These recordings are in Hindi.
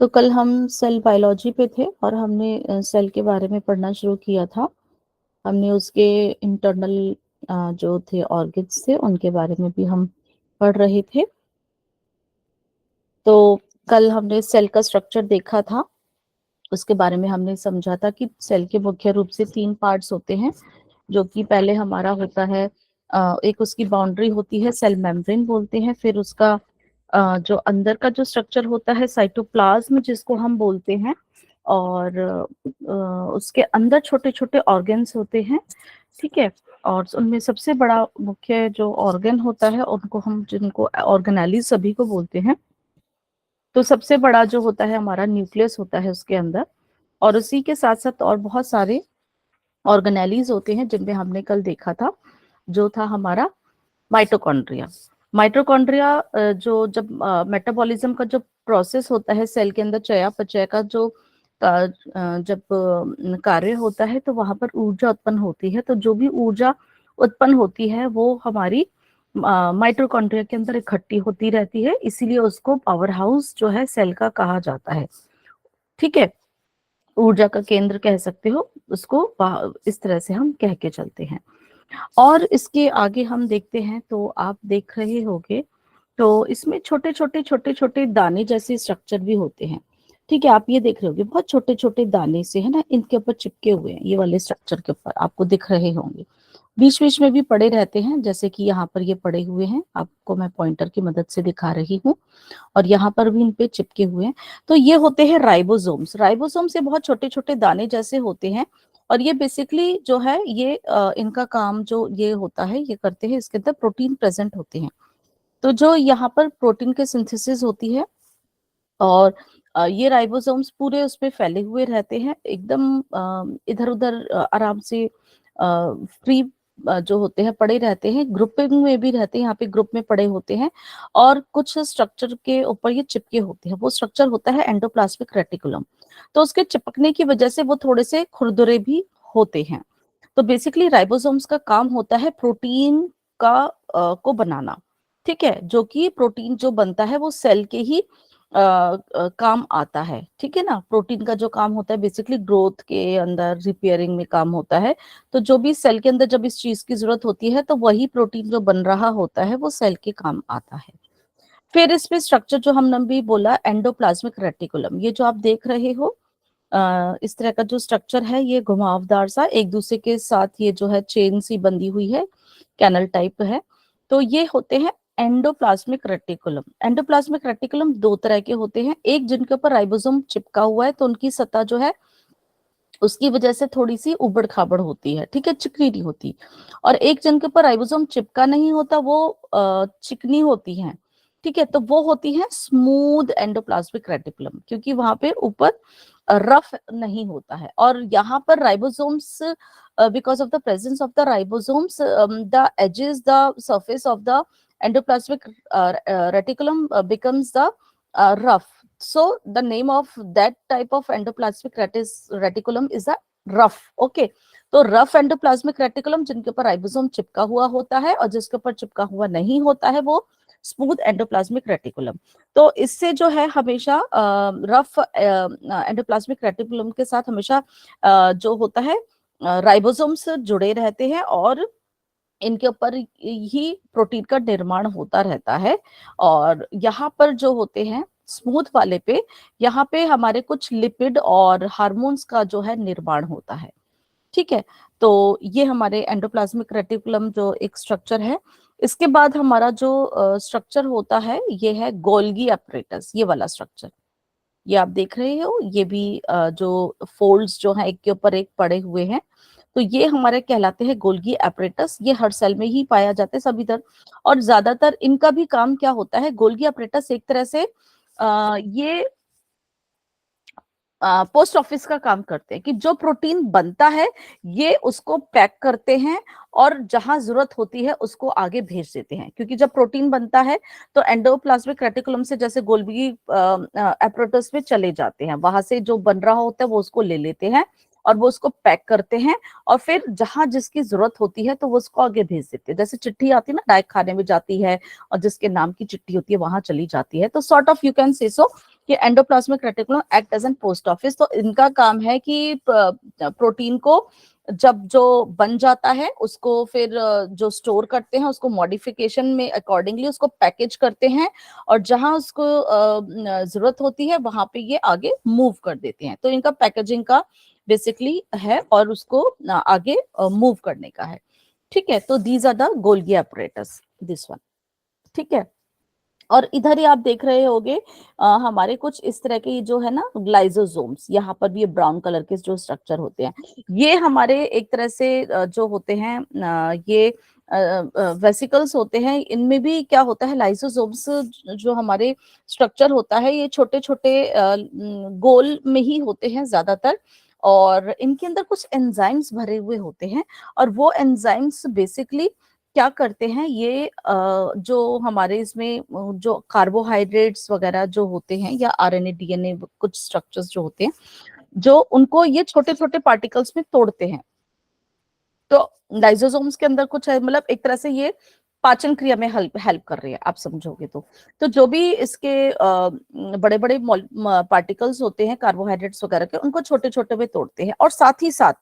तो कल हम सेल बायोलॉजी पे थे और हमने सेल के बारे में पढ़ना शुरू किया था। हमने उसके इंटरनल जो थे ऑर्गन्स थे उनके बारे में भी हम पढ़ रहे थे। तो कल हमने सेल का स्ट्रक्चर देखा था, उसके बारे में हमने समझा था कि सेल के मुख्य रूप से 3 पार्ट्स होते हैं, जो कि पहले हमारा होता है एक उसकी बाउंड्री होती है, सेल मेम्ब्रेन बोलते हैं। फिर उसका जो अंदर का जो स्ट्रक्चर होता है साइटोप्लाज्म जिसको हम बोलते हैं, और उसके अंदर छोटे छोटे ऑर्गन्स होते हैं, ठीक है। और उनमें सबसे बड़ा मुख्य जो ऑर्गन होता है उनको हम जिनको ऑर्गेनेली सभी को बोलते हैं, तो सबसे बड़ा जो होता है हमारा न्यूक्लियस होता है उसके अंदर। और उसी के साथ साथ और बहुत सारे ऑर्गेनेलीज होते हैं जिनमें हमने कल देखा था, जो था हमारा माइटोकॉन्ड्रिया। माइटोकॉन्ड्रिया जो जब मेटाबॉलिज्म का जो प्रोसेस होता है सेल के अंदर, चयापचय का जो जब कार्य होता है, तो वहां पर ऊर्जा उत्पन्न होती है। तो जो भी ऊर्जा उत्पन्न होती है वो हमारी माइटोकॉन्ड्रिया के अंदर इकट्ठी होती रहती है, इसीलिए उसको पावर हाउस जो है सेल का कहा जाता है, ठीक है। ऊर्जा का केंद्र कह सकते हो उसको, इस तरह से हम कह के चलते हैं। और इसके आगे हम देखते हैं तो आप देख रहे होंगे, तो इसमें छोटे छोटे छोटे छोटे दाने जैसे स्ट्रक्चर भी होते हैं, ठीक है। आप ये देख रहे होंगे बहुत छोटे छोटे दाने से, है ना, इनके ऊपर चिपके हुए हैं, ये वाले स्ट्रक्चर के ऊपर आपको दिख रहे होंगे। बीच बीच में भी पड़े रहते हैं, जैसे कि यहाँ पर ये पड़े हुए हैं, आपको मैं पॉइंटर की मदद से दिखा रही हूँ, और यहाँ पर भी इन पे चिपके हुए हैं। तो ये होते हैं राइबोसोम्स। राइबोसोम से बहुत छोटे छोटे दाने जैसे होते हैं, और ये बेसिकली जो है ये इनका काम जो ये होता है, ये करते हैं, इसके अंदर प्रोटीन प्रेजेंट होते हैं। तो जो यहाँ पर प्रोटीन के सिंथेसिस होती है, और ये राइबोसोम्स पूरे उस पे फैले हुए रहते हैं, एकदम इधर उधर आराम से फ्री जो होते हैं पड़े रहते हैं, ग्रुपिंग में भी रहते हैं, यहाँ पे ग्रुप में पड़े होते हैं, और कुछ स्ट्रक्चर के ऊपर ये चिपके होते हैं। वो स्ट्रक्चर होता है एंडोप्लाज्मिक रेटिकुलम। तो उसके चिपकने की वजह से वो थोड़े से खुरदुरे भी होते हैं। तो बेसिकली राइबोसोम्स का काम होता है प्रोटीन का को बनाना, ठीक है। जो कि प्रोटीन जो बनता है वो सेल के ही काम आता है, ठीक है ना। प्रोटीन का जो काम होता है बेसिकली ग्रोथ के अंदर, रिपेयरिंग में काम होता है। तो जो भी सेल के अंदर जब इस चीज की जरूरत होती है, तो वही प्रोटीन जो बन रहा होता है वो सेल के काम आता है। फिर इसमें स्ट्रक्चर जो हमने भी बोला एंडोप्लाज्मिक रेटिकुलम, ये जो आप देख रहे हो इस तरह का जो स्ट्रक्चर है, ये घुमावदार सा एक दूसरे के साथ ये जो है चेन सी बंधी हुई है, कैनल टाइप है। तो ये होते हैं एंडोप्लाज्मिक रेटिकुलम। एंडोप्लाज्मिक रेटिकुलम दो तरह के होते हैं, एक जिनके ऊपर राइबोसोम चिपका हुआ है, तो उनकी सतह जो है उसकी वजह से थोड़ी सी उबड़ खाबड़ होती है, ठीक है, चिकनी नहीं होती। और एक जिनके ऊपर राइबोसोम चिपका नहीं होता, वो चिकनी होती है, ठीक है। तो वो होती है स्मूथ एंडोप्लाज्मिक रेटिकुलम, क्योंकि वहां पे ऊपर रफ नहीं होता है। और यहाँ पर ribosomes, because of the presence of the ribosomes, the edges, the surface of the endoplasmic reticulum becomes the rough. So the name of that type of endoplasmic reticulum is a rough. Okay, तो रफ एंडोप्लाज्मिक रेटिकुलम जिनके ऊपर राइबोसोम चिपका हुआ होता है, और जिसके ऊपर चिपका हुआ नहीं होता है वो स्मूथ एंडोप्लाज्मिक रेटिकुलम। तो इससे जो है हमेशा रफ एंडोप्लाज्मिक रेटिकुलम के साथ हमेशा जो होता है राइबोसोम्स जुड़े रहते हैं, और इनके ऊपर ही प्रोटीन का निर्माण होता रहता है। और यहाँ पर जो होते हैं स्मूथ वाले पे, यहाँ पे हमारे कुछ लिपिड और हार्मोन्स का जो है निर्माण होता है, ठीक है। तो ये हमारे एंडोप्लाज्मिक रेटिकुलम जो एक स्ट्रक्चर है। इसके बाद हमारा जो स्ट्रक्चर होता है ये है गोल्गी एपरेटस, ये वाला स्ट्रक्चर, ये आप देख रहे हो, ये भी जो फोल्ड्स जो हैं एक के ऊपर एक पड़े हुए हैं, तो ये हमारे कहलाते हैं गोल्गी एपरेटस। ये हर सेल में ही पाया जाता है सभी तरह, और ज्यादातर इनका भी काम क्या होता है, गोल्गी एपरेटस एक तरह से ये पोस्ट ऑफिस का काम करते हैं, कि जो प्रोटीन बनता है ये उसको पैक करते हैं, और जहां जरूरत होती है उसको आगे भेज देते हैं। क्योंकि जब प्रोटीन बनता है तो एंडोप्लाज्मिक रेटिकुलम से जैसे गोल्गी एपरेटस में चले जाते हैं, वहां से जो बन रहा होता है वो उसको ले लेते हैं, और वो उसको पैक करते हैं, और फिर जहां जिसकी जरूरत होती है तो वो उसको आगे भेज देते हैं। जैसे चिट्ठी आती है ना, डाक खाने में जाती है, और जिसके नाम की चिट्ठी होती है वहां चली जाती है। तो sort of you can say so कि endoplasmic reticulum act as an post office. तो इनका काम है कि प्रोटीन को जब जो बन जाता है उसको फिर जो स्टोर करते हैं उसको मॉडिफिकेशन में अकॉर्डिंगली उसको पैकेज करते हैं, और जहां उसको जरूरत होती है वहां पे ये आगे मूव कर देते हैं। तो इनका पैकेजिंग का बेसिकली है और उसको आगे मूव करने का है। ठीक है, तो these are the Golgi apparatus, this one. ठीक है, और इधर ही आप देख रहे होंगे हमारे कुछ इस तरह के जो है ना ग्लाइसोसोम्स, यहाँ पर भी ये ब्राउन कलर के जो स्ट्रक्चर होते हैं, ये हमारे एक तरह से जो होते हैं ये वेसिकल्स होते हैं। इनमें भी क्या होता है, लाइसोसोम्स जो हमारे स्ट्रक्चर होता है ये छोटे छोटे गोल में ही होते हैं ज्यादातर, और इनके अंदर कुछ एंजाइम्स भरे हुए होते हैं, और वो एंजाइम्स बेसिकली क्या करते हैं, ये जो हमारे इसमें जो कार्बोहाइड्रेट्स वगैरह जो होते हैं या आरएनए डीएनए कुछ स्ट्रक्चर्स जो होते हैं, जो उनको ये छोटे छोटे पार्टिकल्स में तोड़ते हैं। तो लाइसोसोम्स के अंदर कुछ है, मतलब एक तरह से ये पाचन क्रिया में हेल्प हेल्प कर रही है, आप समझोगे तो जो भी इसके बड़े बड़े पार्टिकल्स होते हैं कार्बोहाइड्रेट्स वगैरह के, उनको छोटे छोटे में तोड़ते हैं। और साथ ही साथ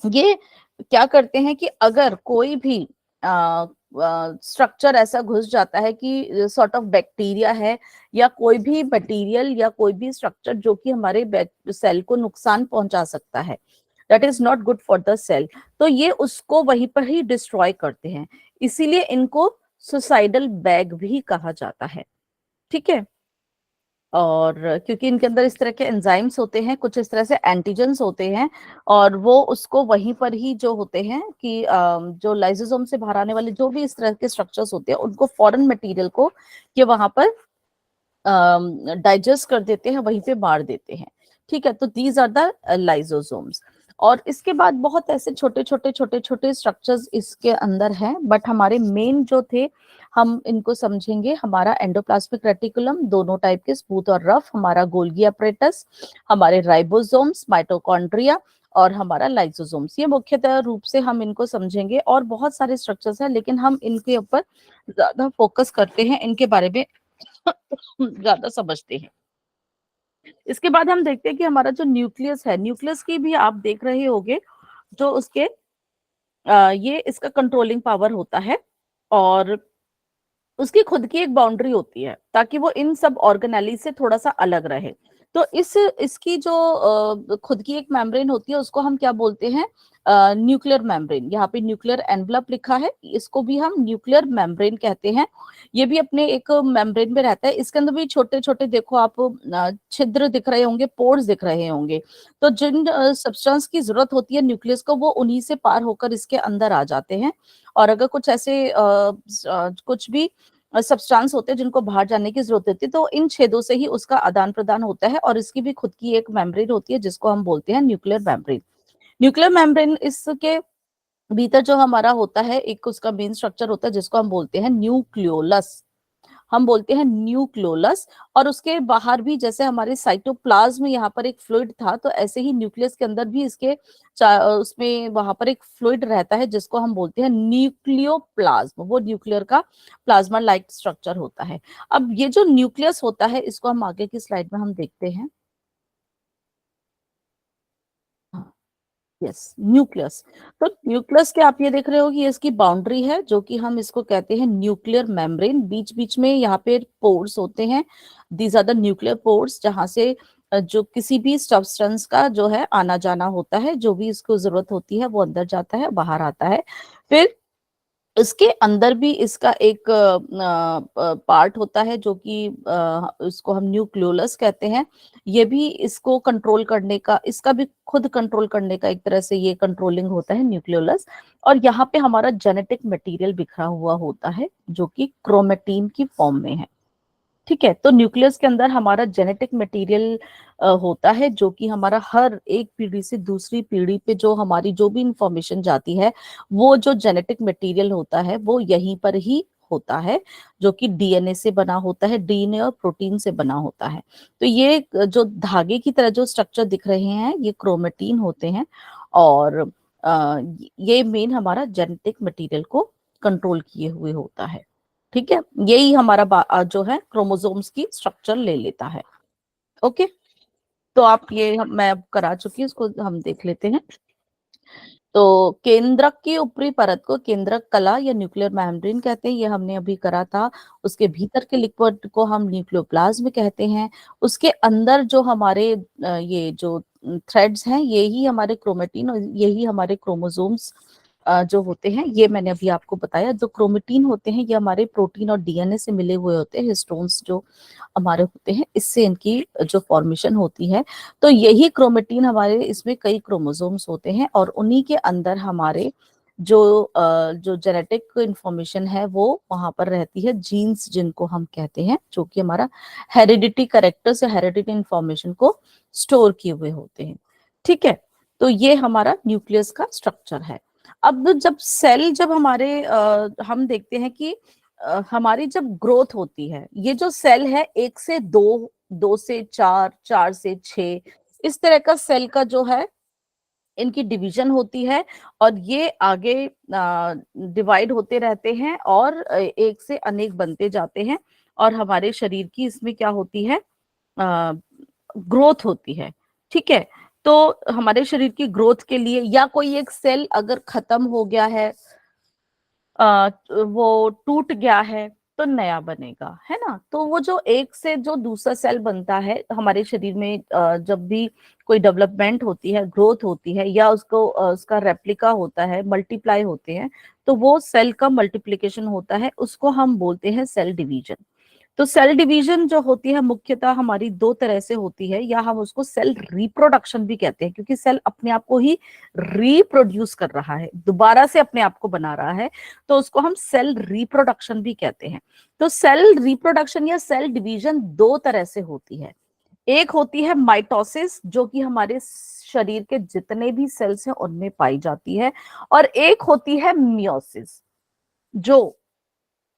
ये क्या करते हैं कि अगर कोई भी स्ट्रक्चर ऐसा घुस जाता है कि सॉर्ट ऑफ बैक्टीरिया है या कोई भी मटेरियल या कोई भी स्ट्रक्चर जो कि हमारे सेल को नुकसान पहुंचा सकता है, that is not good for the cell, तो ये उसको वहीं पर ही डिस्ट्रॉय करते हैं। इसीलिए इनको सुसाइडल बैग भी कहा जाता है। ठीक है, और क्योंकि इनके अंदर इस तरह के एंजाइम्स होते हैं, कुछ इस तरह से एंटीजेंस होते हैं, और वो उसको वहीं पर ही जो होते हैं कि जो लाइसोसोम से बाहर आने वाले जो भी इस तरह के स्ट्रक्चर्स होते हैं उनको फॉरेन मटेरियल को ये वहां पर डाइजेस्ट कर देते हैं, वहीं पे मार देते हैं। ठीक है, तो दीज आर द लाइसोसोम्स। और इसके बाद बहुत ऐसे छोटे छोटे छोटे छोटे स्ट्रक्चर्स इसके अंदर हैं, बट हमारे मेन जो थे हम इनको समझेंगे। हमारा एंडोप्लाज्मिक रेटिकुलम दोनों टाइप के, स्मूथ और रफ, हमारा गोल्गी apparatus, हमारे राइबोसोम्स, माइटोकॉन्ड्रिया, और हमारा लाइसोसोम्स। ये मुख्यतः रूप से हम इनको समझेंगे, और बहुत सारे स्ट्रक्चर्स हैं लेकिन हम इनके ऊपर ज्यादा फोकस करते हैं, इनके बारे में ज्यादा समझते हैं। इसके बाद हम देखते हैं कि हमारा जो न्यूक्लियस है, न्यूक्लियस की भी आप देख रहे होंगे, जो उसके ये इसका कंट्रोलिंग पावर होता है, और उसकी खुद की एक बाउंड्री होती है ताकि वो इन सब ऑर्गेनेली से थोड़ा सा अलग रहे। तो इसकी जो खुद की एक मेम्ब्रेन होती है उसको हम क्या बोलते हैं, न्यूक्लियर मेम्ब्रेन। यहाँ पे न्यूक्लियर एनवलप लिखा है, इसको भी हम न्यूक्लियर मेम्ब्रेन कहते हैं। ये भी अपने एक मेम्ब्रेन में रहता है। इसके अंदर भी छोटे छोटे देखो आप छिद्र दिख रहे होंगे, पोर्स दिख रहे होंगे। तो जिन सब्सटेंस की जरूरत होती है न्यूक्लियस को, वो उन्हीं से पार होकर इसके अंदर आ जाते हैं। और अगर कुछ ऐसे कुछ भी सब्सटेंस होते हैं जिनको बाहर जाने की जरूरत होती है, तो इन छेदों से ही उसका आदान प्रदान होता है। और इसकी भी खुद की एक मेम्ब्रेन होती है जिसको हम बोलते हैं न्यूक्लियर मेम्ब्रेन। न्यूक्लियर मेम्ब्रेन इसके भीतर जो हमारा होता है, एक उसका मेन स्ट्रक्चर होता है जिसको हम बोलते हैं न्यूक्लियोलस, हम बोलते हैं न्यूक्लियोलस। और उसके बाहर भी जैसे हमारे साइटोप्लाज्म में यहाँ पर एक फ्लूइड था, तो ऐसे ही न्यूक्लियस के अंदर भी इसके उसमें वहां पर एक फ्लूइड रहता है जिसको हम बोलते हैं न्यूक्लियोप्लाज्म। वो न्यूक्लियर का प्लाज्मा लाइक स्ट्रक्चर होता है। अब ये जो न्यूक्लियस होता है इसको हम आगे की स्लाइड में हम देखते हैं। Yes, nucleus. तो न्यूक्लियस के आप ये देख रहे हो कि इसकी बाउंड्री है, जो कि हम इसको कहते हैं न्यूक्लियर मेम्ब्रेन। बीच बीच में यहाँ पे पोर्स होते हैं, these are the nuclear pores, जहां से जो किसी भी सब्सटेंस का जो है आना जाना होता है, जो भी इसको जरूरत होती है वो अंदर जाता है, बाहर आता है। फिर इसके अंदर भी इसका एक पार्ट होता है जो कि इसको हम न्यूक्लियोलस कहते हैं। ये भी इसको कंट्रोल करने का, इसका भी खुद कंट्रोल करने का एक तरह से ये कंट्रोलिंग होता है न्यूक्लियोलस। और यहाँ पे हमारा जेनेटिक मटेरियल बिखरा हुआ होता है जो कि क्रोमेटीन की फॉर्म में है। ठीक है, तो न्यूक्लियस के अंदर हमारा जेनेटिक मटेरियल होता है जो कि हमारा हर एक पीढ़ी से दूसरी पीढ़ी पे जो हमारी जो भी इंफॉर्मेशन जाती है, वो जो जेनेटिक मटेरियल होता है वो यहीं पर ही होता है, जो कि डीएनए से बना होता है, डीएनए और प्रोटीन से बना होता है। तो ये जो धागे की तरह जो स्ट्रक्चर दिख रहे हैं ये क्रोमेटीन होते हैं, और ये मेन हमारा जेनेटिक मटेरियल को कंट्रोल किए हुए होता है। ठीक है, यही हमारा जो है क्रोमोसोम्स की स्ट्रक्चर ले लेता है। ओके, तो आप ये मैं अब करा चुकी हूँ, इसको हम देख लेते हैं। तो केंद्रक की ऊपरी परत को केंद्रक कला या न्यूक्लियर मेम्ब्रेन कहते हैं, ये हमने अभी करा था। उसके भीतर के लिक्विड को हम न्यूक्लियोप्लाज्म कहते हैं। उसके अंदर जो हमारे ये जो थ्रेड्स हैं, यही हमारे क्रोमेटिन और यही हमारे क्रोमोसोम्स जो होते हैं, ये मैंने अभी आपको बताया। जो क्रोमेटिन होते हैं ये हमारे प्रोटीन और डीएनए से मिले हुए होते हैं, हिस्टोन्स जो हमारे होते हैं, इससे इनकी जो फॉर्मेशन होती है। तो यही क्रोमेटिन हमारे, इसमें कई क्रोमोसोम्स होते हैं और उन्हीं के अंदर हमारे जो जेनेटिक इंफॉर्मेशन है वो वहां पर रहती है, जीन्स जिनको हम कहते हैं, जो कि हमारा हेरिडिटी करेक्टर्स या हेरिडिटी इंफॉर्मेशन को स्टोर किए हुए होते हैं। ठीक है, तो ये हमारा न्यूक्लियस का स्ट्रक्चर है। अब जब सेल, जब हमारे हम देखते हैं कि हमारी जब ग्रोथ होती है, ये जो सेल है 1 से 2, 2 से 4, 4 से 6, इस तरह का सेल का जो है इनकी डिवीजन होती है और ये आगे डिवाइड होते रहते हैं और एक से अनेक बनते जाते हैं और हमारे शरीर की इसमें क्या होती है, ग्रोथ होती है। ठीक है, तो हमारे शरीर की ग्रोथ के लिए या कोई एक सेल अगर खत्म हो गया है, वो टूट गया है, तो नया बनेगा, है ना। तो वो जो एक से जो दूसरा सेल बनता है हमारे शरीर में, जब भी कोई डेवलपमेंट होती है, ग्रोथ होती है या उसको उसका रेप्लिका होता है, मल्टीप्लाई होते हैं, तो वो सेल का मल्टीप्लिकेशन होता है, उसको हम बोलते हैं सेल डिवीजन। तो सेल डिवीजन जो होती है मुख्यतः हमारी 2 तरह से होती है, या हम उसको सेल रिप्रोडक्शन भी कहते हैं, क्योंकि सेल अपने आप को ही रिप्रोड्यूस कर रहा है, दोबारा से अपने आप को बना रहा है, तो उसको हम सेल रिप्रोडक्शन भी कहते हैं। तो सेल रिप्रोडक्शन या सेल डिवीजन 2 तरह से होती है। एक होती है माइटोसिस, जो कि हमारे शरीर के जितने भी सेल्स हैं उनमें पाई जाती है, और एक होती है मियोसिस। जो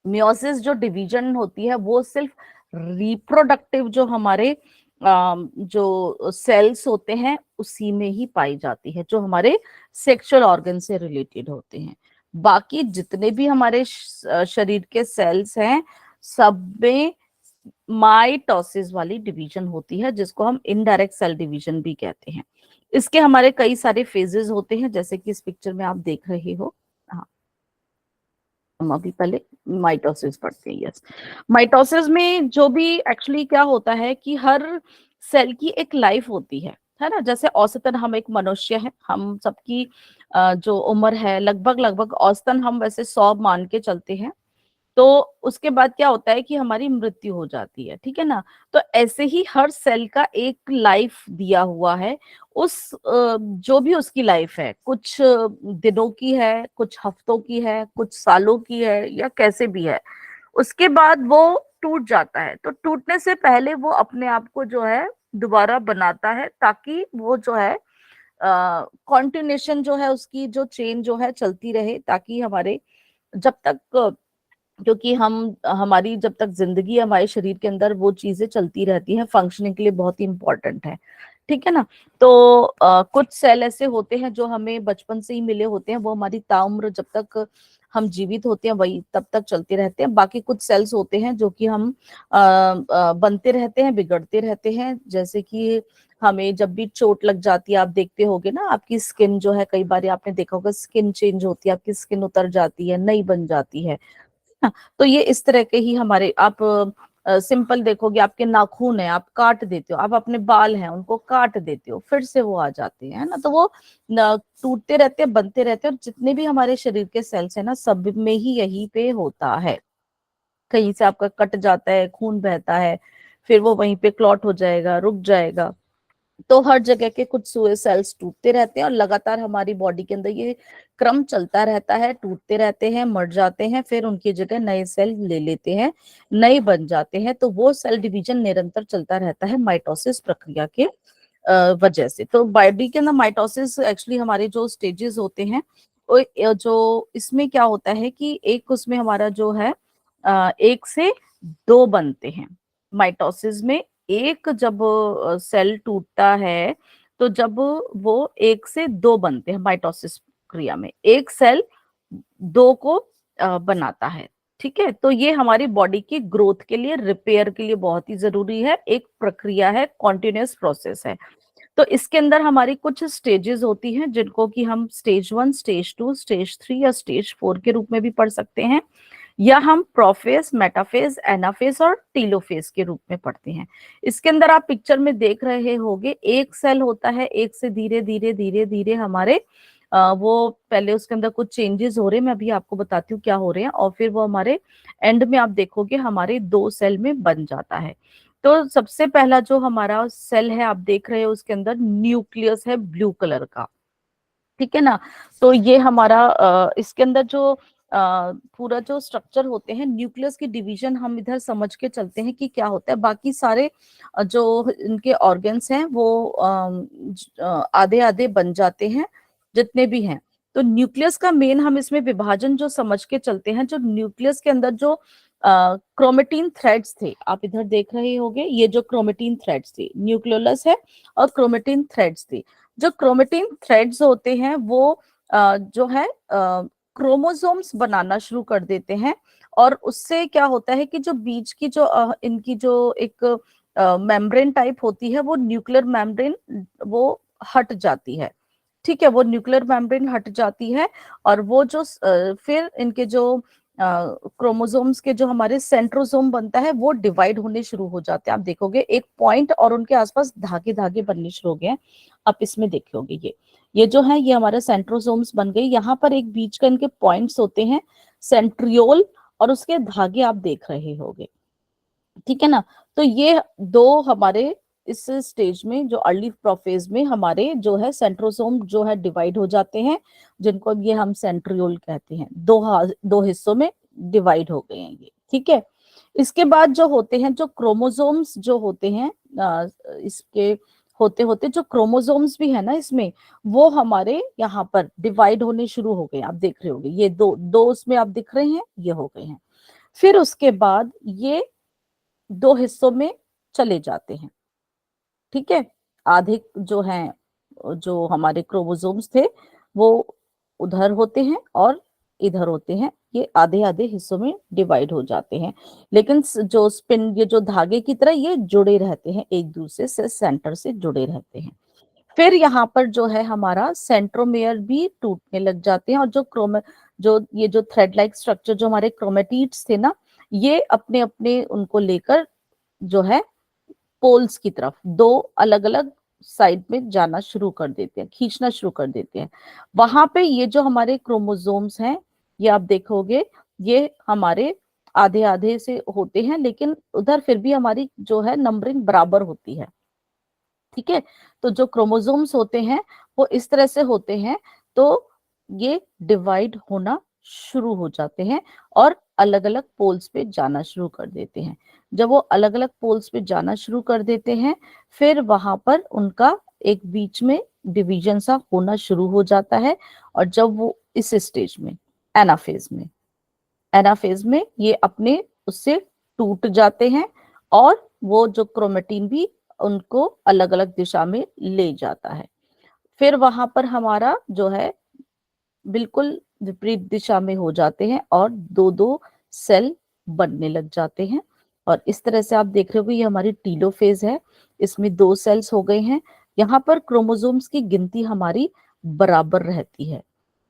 मियोसिस जो डिवीजन होती है वो सिर्फ रिप्रोडक्टिव जो हमारे जो सेल्स होते हैं उसी में ही पाई जाती है, जो हमारे सेक्सुअल ऑर्गन से रिलेटेड होते हैं। बाकी जितने भी हमारे शरीर के सेल्स हैं, सब में माइटोसिस वाली डिवीजन होती है, जिसको हम इनडायरेक्ट सेल डिवीजन भी कहते हैं। इसके हमारे कई सारे फेजेस होते हैं, जैसे कि इस पिक्चर में आप देख रहे हो। हाँ, हम अभी पहले माइटोसिस पढ़ते हैं। यस, माइटोसिस में जो भी एक्चुअली क्या होता है कि हर सेल की एक लाइफ होती है ना। जैसे औसतन हम एक मनुष्य है, हम सबकी जो उम्र है लगभग लगभग औसतन हम वैसे 100 मान के चलते हैं। तो उसके बाद क्या होता है कि हमारी मृत्यु हो जाती है, ठीक है ना। तो ऐसे ही हर सेल का एक लाइफ दिया हुआ है। उस जो भी उसकी लाइफ है, कुछ दिनों की है, कुछ हफ्तों की है, कुछ सालों की है, या कैसे भी है, उसके बाद वो टूट जाता है। तो टूटने से पहले वो अपने आप को जो है दोबारा बनाता है, ताकि वो जो है कॉन्टिन्यूशन जो है उसकी जो चेन जो है चलती रहे, ताकि हमारे जब तक, क्योंकि हम हमारी जब तक जिंदगी है, हमारे शरीर के अंदर वो चीजें चलती रहती हैं, फंक्शनिंग के लिए बहुत ही इंपॉर्टेंट है। ठीक है ना। तो कुछ सेल ऐसे होते हैं जो हमें बचपन से ही मिले होते हैं, वो हमारी ताउम्र जब तक हम जीवित होते हैं वही तब तक चलते रहते हैं। बाकी कुछ सेल्स होते हैं जो कि हम बनते रहते हैं, बिगड़ते रहते हैं। जैसे कि हमें जब भी चोट लग जाती है, आप देखते होगे ना, आपकी स्किन जो है, कई बार आपने देखा होगा स्किन चेंज होती है, आपकी स्किन उतर जाती है, नई बन जाती है। हाँ, तो ये इस तरह के ही हमारे, आप सिंपल देखोगे, आपके नाखून है, आप काट देते हो, आप अपने बाल हैं उनको काट देते हो, फिर से वो आ जाते हैं, है ना। तो वो टूटते रहते हैं, बनते रहते हैं, और जितने भी हमारे शरीर के सेल्स है ना, सब में ही यही पे होता है। कहीं से आपका कट जाता है, खून बहता है, फिर वो वहीं पे क्लॉट हो जाएगा, रुक जाएगा। तो हर जगह के कुछ सुए सेल्स टूटते रहते हैं, और लगातार हमारी बॉडी के अंदर ये क्रम चलता रहता है, टूटते रहते हैं, मर जाते हैं, फिर उनकी जगह नए सेल ले लेते हैं, नए बन जाते हैं। तो वो सेल डिवीजन निरंतर चलता रहता है माइटोसिस प्रक्रिया के वजह से। तो बॉडी के अंदर माइटोसिस एक्चुअली हमारे जो स्टेजेस होते हैं, जो इसमें क्या होता है कि एक उसमें हमारा जो है 1 से 2 बनते हैं माइटोसिस में। एक जब सेल टूटता है, तो जब वो 1 से 2 बनते हैं माइटोसिस क्रिया में, एक सेल 2 को बनाता है। ठीक है, तो ये हमारी बॉडी की ग्रोथ के लिए, रिपेयर के लिए बहुत ही जरूरी है, एक प्रक्रिया है, कॉन्टिन्यूअस प्रोसेस है। तो इसके अंदर हमारी कुछ स्टेजेस होती हैं जिनको कि हम स्टेज 1, स्टेज 2, स्टेज 3 या स्टेज 4 के रूप में भी पढ़ सकते हैं, या हम प्रोफेज, मेटाफेज, एनाफेज और टीलोफेज के रूप में पढ़ते हैं। इसके अंदर आप पिक्चर में देख रहे होंगे, एक सेल होता है, एक से धीरे धीरे धीरे धीरे हमारे वो पहले उसके अंदर कुछ चेंजेस हो रहे हैं, मैं अभी आपको बताती हूँ क्या हो रहे हैं, और फिर वो हमारे एंड में आप देखोगे हमारे 2 सेल में बन जाता है। तो सबसे पहला जो हमारा सेल है आप देख रहे हो, उसके अंदर न्यूक्लियस है ब्लू कलर का, ठीक है ना। तो ये हमारा इसके अंदर जो पूरा जो स्ट्रक्चर होते हैं, न्यूक्लियस की डिवीजन हम इधर समझ के चलते हैं कि क्या होता है। बाकी सारे जो इनके ऑर्गन्स हैं वो आधे आधे बन जाते हैं जितने भी हैं। तो न्यूक्लियस का मेन हम इसमें विभाजन जो समझ के चलते हैं, जो न्यूक्लियस के अंदर जो क्रोमेटिन थ्रेड्स थे, आप इधर देख रहे होंगे, ये जो क्रोमेटिन थ्रेड्स थे, न्यूक्लियोलस है और क्रोमेटिन थ्रेड्स थे। जो क्रोमेटिन थ्रेड्स होते हैं वो जो है क्रोमोसोम्स बनाना शुरू कर देते हैं, और उससे क्या होता है कि जो बीच की जो इनकी जो एक मेम्ब्रेन टाइप होती है, वो न्यूक्लियर मेम्ब्रेन वो हट जाती है। ठीक है, वो न्यूक्लियर मेम्ब्रेन हट जाती है, और वो जो फिर इनके जो क्रोमोसोम्स के जो हमारे सेंट्रोसोम बनता है वो डिवाइड होने शुरू हो जाते हैं। आप देखोगे एक पॉइंट और उनके आसपास धागे धागे बनने शुरू हो गए हैं। आप इसमें देखोगे ये जो है ये हमारे सेंट्रोसोम्स बन गए। यहाँ पर एक बीच का इनके पॉइंट्स होते हैं, सेंट्रियोल, और उसके धागे आप देख रहे होंगे, ठीक है ना। तो ये दो हमारे इस स्टेज में, जो अर्ली प्रोफेज में हमारे जो है सेंट्रोसोम जो है डिवाइड हो जाते हैं, जिनको ये हम सेंट्रियोल कहते हैं। दो हिस्सों में डिवाइड हो गए हैं ये, ठीक है। इसके बाद जो होते हैं, जो क्रोमोसोम्स जो होते हैं, इसके होते होते जो क्रोमोसोम्स भी है ना इसमें, वो हमारे यहाँ पर डिवाइड होने शुरू हो गए। आप देख रहे होंगे ये दो दो उसमें आप दिख रहे हैं, ये हो गए हैं। फिर उसके बाद ये 2 हिस्सों में चले जाते हैं, ठीक है। आधे जो हैं, जो हमारे क्रोमोसोम्स थे वो उधर होते हैं और इधर होते हैं, ये आधे आधे हिस्सों में डिवाइड हो जाते हैं। लेकिन जो स्पिन, ये जो धागे की तरह ये जुड़े रहते हैं, एक दूसरे से सेंटर से जुड़े रहते हैं। फिर यहाँ पर जो है हमारा सेंट्रोमेयर भी टूटने लग जाते हैं, और जो ये जो थ्रेड लाइक स्ट्रक्चर जो हमारे क्रोमेटिड्स थे ना, ये अपने अपने उनको लेकर जो है पोल्स की तरफ, दो अलग अलग साइड में जाना शुरू कर देते हैं, खींचना शुरू कर देते हैं। वहां पे ये जो हमारे क्रोमोसोम्स हैं, ये आप देखोगे ये हमारे आधे आधे से होते हैं, लेकिन उधर फिर भी हमारी जो है नंबरिंग बराबर होती है, ठीक है। तो जो क्रोमोसोम्स होते हैं वो इस तरह से होते हैं, तो ये डिवाइड होना शुरू हो जाते हैं और अलग अलग पोल्स पे जाना शुरू कर देते हैं। जब वो अलग अलग पोल्स पे जाना शुरू कर देते हैं, फिर वहां पर उनका एक बीच में डिवीजन सा होना शुरू हो जाता है। और जब वो इस स्टेज में, एनाफेज में, एनाफेज में ये अपने उससे टूट जाते हैं, और वो जो क्रोमेटिन भी उनको अलग अलग दिशा में ले जाता है। फिर वहां पर हमारा जो है बिल्कुल विपरीत दिशा में हो जाते हैं, और दो दो सेल बनने लग जाते हैं। और इस तरह से आप देख रहे हो ये हमारी टीलोफेज है, इसमें 2 सेल्स हो गए हैं। यहाँ पर क्रोमोसोम्स की गिनती हमारी बराबर रहती है,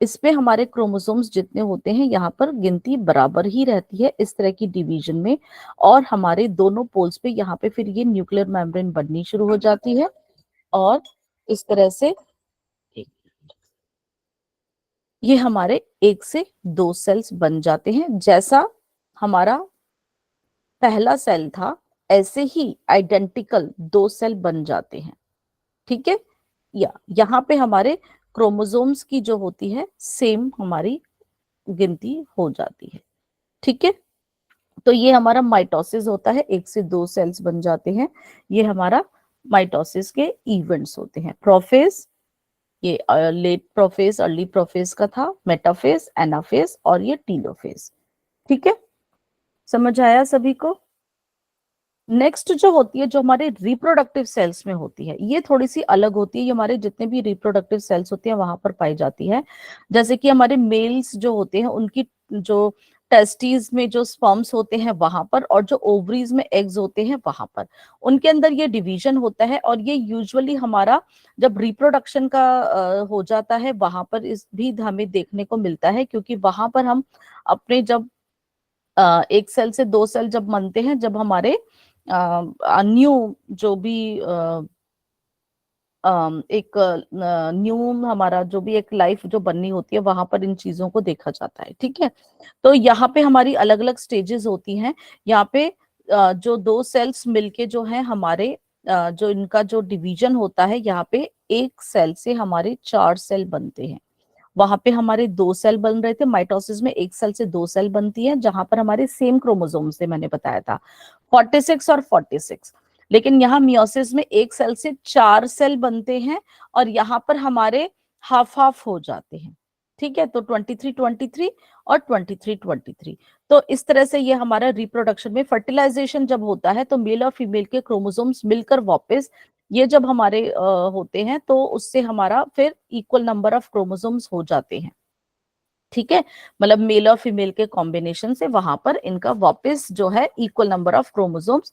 इसमें हमारे क्रोमोसोम्स जितने होते हैं यहाँ पर गिनती बराबर ही रहती है इस तरह की डिवीजन में। और हमारे दोनों पोल्स पे यहाँ पे फिर ये न्यूक्लियर मेम्ब्रेन बननी शुरू हो जाती है, और इस तरह से ये हमारे 1 से 2 सेल्स बन जाते हैं। जैसा हमारा पहला सेल था, ऐसे ही आइडेंटिकल 2 सेल बन जाते हैं, ठीक है। या यहाँ पे हमारे क्रोमोसोम्स की जो होती है सेम हमारी गिनती हो जाती है, ठीक है। तो ये हमारा माइटोसिस होता है, 1 से 2 सेल्स बन जाते हैं। ये हमारा माइटोसिस के इवेंट्स होते हैं। प्रोफेज, ये लेट प्रोफेज, अर्ली प्रोफेज का था, मेटाफेज, एनाफेज और ये टीलोफेज, ठीक है। समझ आया सभी को। नेक्स्ट जो होती है, जो हमारे रिप्रोडक्टिव सेल्स में होती है, ये थोड़ी सी अलग होती है। ये हमारे जितने भी रिप्रोडक्टिव सेल्स होते हैं वहां पर पाई जाती है। जैसे कि हमारे मेल्स जो होते हैं उनकी जो टेस्टिस में जो स्पर्म्स होते हैं वहां पर, और जो ओवरीज में एग्स होते हैं वहां पर, उनके अंदर ये डिवीजन होता है। और ये यूजुअली हमारा जब रिप्रोडक्शन का हो जाता है वहां पर इस भी हमें देखने को मिलता है, क्योंकि वहां पर हम अपने जब एक सेल से दो सेल जब बनते हैं, जब हमारे न्यू जो भी एक न्यू हमारा जो भी एक लाइफ जो बननी होती है वहां पर इन चीजों को देखा जाता है। ठीक है, तो यहाँ पे हमारी अलग अलग स्टेजेस होती हैं। यहाँ पे जो दो सेल्स मिलके जो है हमारे जो इनका जो डिवीजन होता है, यहाँ पे एक सेल से हमारे चार सेल बनते हैं। वहां पे हमारे दो सेल बन रहे थे, माइटोसिस में एक सेल से दो सेल बनती है, जहां पर हमारे सेम क्रोमोसोम से मैंने बताया था 46 और 46। लेकिन यहाँ मियोसिस में एक सेल से चार सेल बनते हैं, और यहाँ पर हमारे हाफ हाफ हो जाते हैं। ठीक है, तो 23-23 और 23-23। तो इस तरह से ये हमारा रिप्रोडक्शन में फर्टिलाइजेशन जब होता है तो मेल और फीमेल के क्रोमोसोम्स मिलकर वापस ये जब हमारे होते हैं, तो उससे हमारा फिर इक्वल नंबर ऑफ क्रोमोसोम्स हो जाते हैं। ठीक है, मतलब मेल और फीमेल के कॉम्बिनेशन से वहां पर इनका वापस जो है इक्वल नंबर ऑफ क्रोमोसोम्स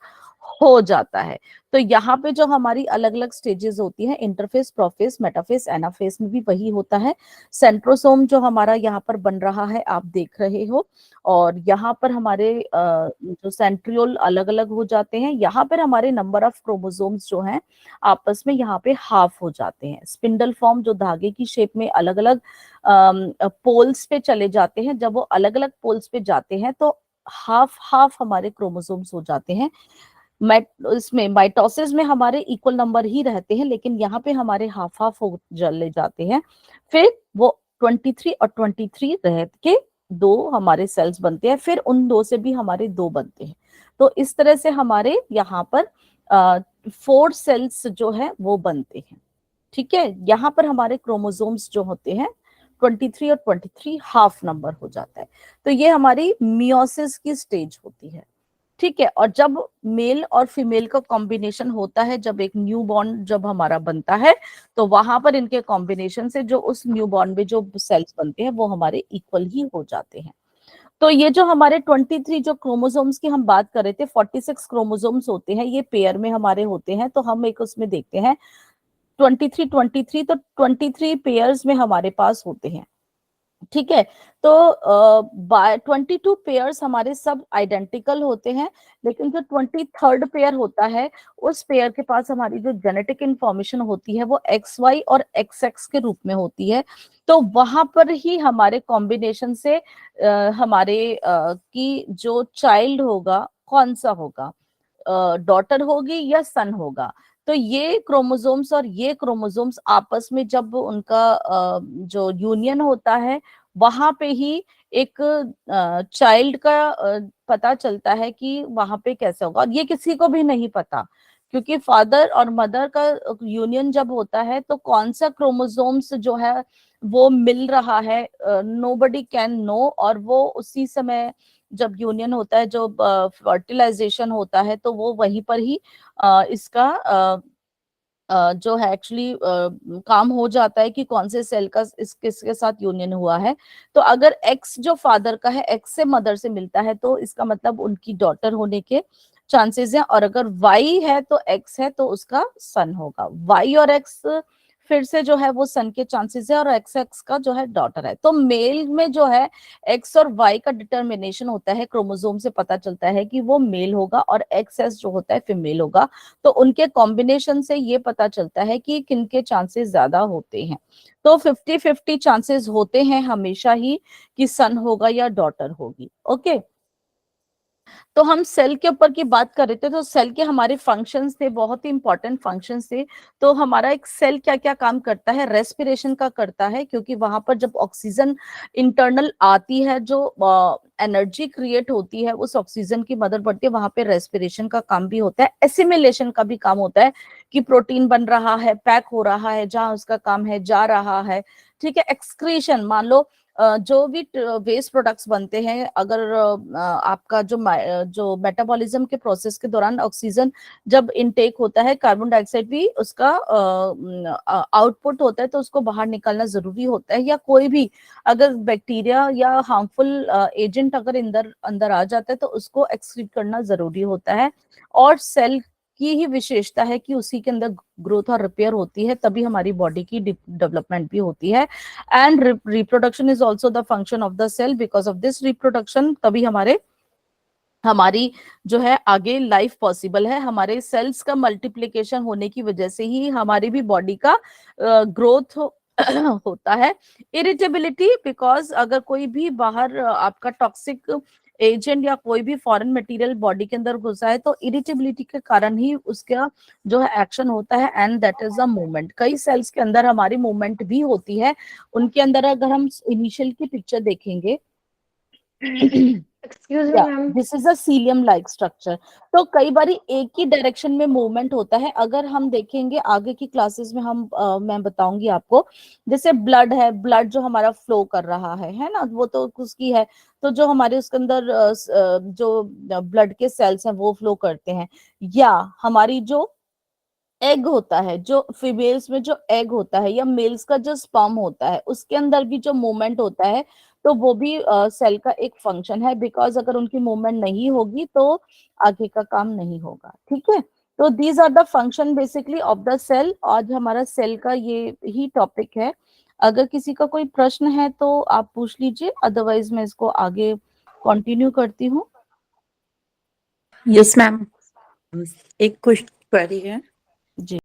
हो जाता है। तो यहाँ पे जो हमारी अलग अलग स्टेजेस होती हैं, इंटरफेस, प्रोफेस, मेटाफेस, एनाफेस में भी वही होता है। सेंट्रोसोम जो हमारा यहाँ पर बन रहा है आप देख रहे हो, और यहाँ पर हमारे जो सेंट्रियोल अलग अलग हो जाते हैं। यहाँ पर हमारे नंबर ऑफ क्रोमोसोम्स जो हैं आपस में यहाँ पे हाफ हो जाते हैं। स्पिंडल फॉर्म जो धागे की शेप में अलग अलग पोल्स पे चले जाते हैं, जब वो अलग अलग पोल्स पे जाते हैं तो हाफ हाफ हमारे क्रोमोसोम्स हो जाते हैं। इसमें माइटोसिस में हमारे इक्वल नंबर ही रहते हैं, लेकिन यहाँ पे हमारे हाफ हाफ हो चले जाते हैं। फिर वो 23 और 23 रह के दो हमारे सेल्स बनते हैं, फिर उन दो से भी हमारे दो बनते हैं। तो इस तरह से हमारे यहाँ पर 4 सेल्स जो है वो बनते हैं। ठीक है, यहाँ पर हमारे क्रोमोसोम्स जो होते हैं 23 और 23 हाफ नंबर हो जाता है। तो ये हमारी मियोसिस की स्टेज होती है। ठीक है, और जब मेल और फीमेल का कॉम्बिनेशन होता है, जब एक न्यू बॉर्न जब हमारा बनता है, तो वहां पर इनके कॉम्बिनेशन से जो उस न्यू बॉर्न में जो सेल्स बनते हैं वो हमारे इक्वल ही हो जाते हैं। तो ये जो हमारे 23 जो क्रोमोसोम्स की हम बात कर रहे थे, 46 क्रोमोसोम्स होते हैं, ये पेयर में हमारे होते हैं। तो हम एक उसमें देखते हैं 23-23, तो 23 पेयर्स में हमारे पास होते हैं। ठीक है, तो 22 पेयर्स हमारे सब आइडेंटिकल होते हैं, लेकिन जो 23rd पेयर होता है उस पेयर के पास हमारी जो जेनेटिक इंफॉर्मेशन होती है वो XY और XX के रूप में होती है। तो वहां पर ही हमारे कॉम्बिनेशन से हमारे की जो चाइल्ड होगा कौन सा होगा, डॉटर होगी या सन होगा। तो ये क्रोमोसोम्स और ये क्रोमोसोम्स आपस में जब उनका जो यूनियन होता है वहां पे ही एक चाइल्ड का पता चलता है कि वहां पे कैसे होगा। और ये किसी को भी नहीं पता, क्योंकि फादर और मदर का यूनियन जब होता है तो कौन सा क्रोमोसोम्स जो है वो मिल रहा है, नोबडी कैन नो। और वो उसी समय जब यूनियन होता है, जो फर्टिलाइजेशन होता है, तो वो वहीं पर ही इसका जो है एक्चुअली काम हो जाता है कि कौन से सेल का इस किसके साथ यूनियन हुआ है। तो अगर एक्स जो फादर का है एक्स से मदर से मिलता है तो इसका मतलब उनकी डॉटर होने के चांसेस हैं, और अगर वाई है तो एक्स है तो उसका सन होगा। वाई और एक्स फिर से जो है वो सन के चांसेस है, और एक्स एक्स का जो है डॉटर है। तो मेल में जो है एक्स और वाई का डिटर्मिनेशन होता है, क्रोमोसोम से पता चलता है कि वो मेल होगा, और एक्स एस जो होता है फीमेल होगा। तो उनके कॉम्बिनेशन से ये पता चलता है कि किनके चांसेस ज्यादा होते हैं। तो 50-50 चांसेस होते हैं हमेशा ही कि सन होगा या डॉटर होगी। ओके, तो हम सेल के ऊपर की बात कर रहे थे, तो सेल के हमारे फंक्शंस थे, बहुत ही इंपॉर्टेंट फंक्शंस थे। तो हमारा एक सेल क्या क्या काम करता है, रेस्पिरेशन का करता है, क्योंकि वहां पर जब ऑक्सीजन इंटरनल आती है, जो एनर्जी क्रिएट होती है उस ऑक्सीजन की मदद बढ़ती है, वहां पे रेस्पिरेशन का काम भी होता है। एसिमिलेशन का भी काम होता है कि प्रोटीन बन रहा है, पैक हो रहा है, जहां उसका काम है जा रहा है। ठीक है, एक्सक्रीशन, मान लो जो भी वेस्ट प्रोडक्ट्स बनते हैं, अगर आपका जो मेटाबॉलिज्म के प्रोसेस के दौरान ऑक्सीजन जब इनटेक होता है, कार्बन डाइऑक्साइड भी उसका आउटपुट होता है, तो उसको बाहर निकालना जरूरी होता है। या कोई भी अगर बैक्टीरिया या हार्मफुल एजेंट अगर अंदर अंदर आ जाता है तो उसको एक्सक्रीट करना जरूरी होता है। और सेल की ही विशेषता है कि उसी के अंदर ग्रोथ और रिपेयर होती है, तभी हमारी बॉडी की डेवलपमेंट भी होती है। And reproduction is also the function of the cell, because of this reproduction तभी हमारी जो है आगे लाइफ पॉसिबल है। हमारे सेल्स का मल्टीप्लिकेशन होने की वजह से ही हमारी भी बॉडी का ग्रोथ होता है। इरिटेबिलिटी, बिकॉज अगर कोई भी बाहर आपका टॉक्सिक एजेंट या कोई भी फॉरेन मटेरियल बॉडी के अंदर घुसा है, तो इरिटेबिलिटी के कारण ही उसका जो है एक्शन होता है, and that is a movement. कई सेल्स के अंदर हमारी मूवमेंट भी होती है। उनके अंदर अगर हम इनिशियल की पिक्चर देखेंगे, एक्सक्यूज मी या ma'am. This is a cilium like structure. तो कई बार एक ही डायरेक्शन में मूवमेंट होता है। अगर हम देखेंगे आगे की क्लासेस में, मैं बताऊंगी आपको, जैसे ब्लड है, ब्लड जो हमारा फ्लो कर रहा है ना, वो तो उसकी है। तो जो हमारे उसके अंदर जो ब्लड के सेल्स हैं वो फ्लो करते हैं। या हमारी जो एग होता है, जो फीमेल्स में जो एग होता है, या मेल्स का जो स्पर्म होता है, उसके अंदर भी जो मूवमेंट होता है, तो वो भी सेल का एक फंक्शन है। बिकॉज अगर उनकी मूवमेंट नहीं होगी तो आगे का काम नहीं होगा। ठीक है, तो these are the function basically of the cell. आज हमारा सेल का ये ही टॉपिक है। अगर किसी का कोई प्रश्न है तो आप पूछ लीजिए, अदरवाइज मैं इसको आगे कंटिन्यू करती हूँ। यस मैम, एक क्वेश्चन क्वेरी है। जी।